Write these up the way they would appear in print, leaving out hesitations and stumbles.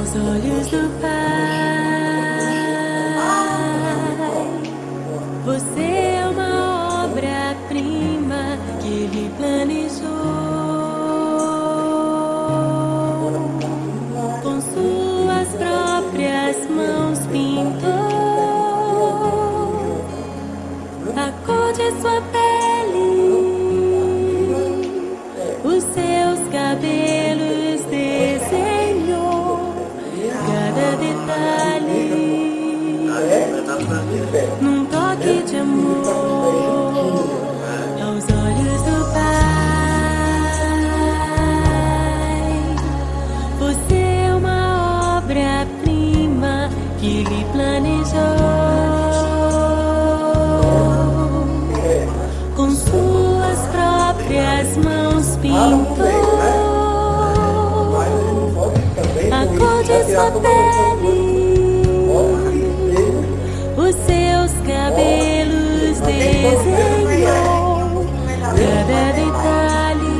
aos olhos do Pai. Você é uma obra-prima que Ele planejou. Com suas próprias mãos pintou a cor de sua pele, os seus cabelos desenhou cada detalhe num toque de amor aos olhos do Pai. Você é uma obra-prima que Ele planejou. Com suas próprias mãos pintou a cor de sua pele, os seus cabelos desenhou cada detalhe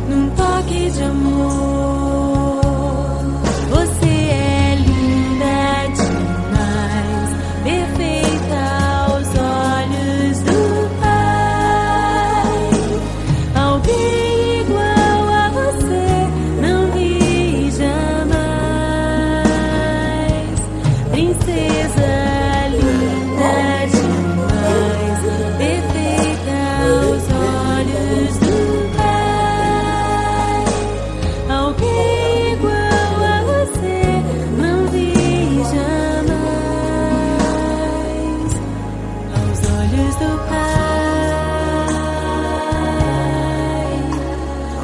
num toque de amor. Você é linda demais, perfeita aos olhos do Pai. Alguém igual a você não vi jamais. Princesa linda demais, perfeita aos olhos do Pai. Alguém igual a você não vi jamais. Aos olhos do Pai,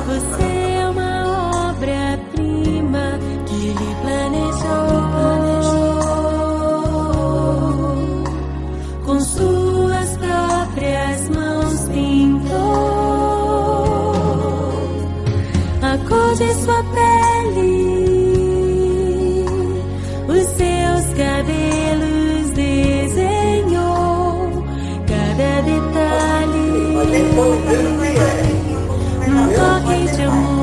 você é uma obra-prima que Ele planejou. Com suas próprias mãos pintou a cor de sua pele, os seus cabelos desenhou cada detalhe num toque de amor.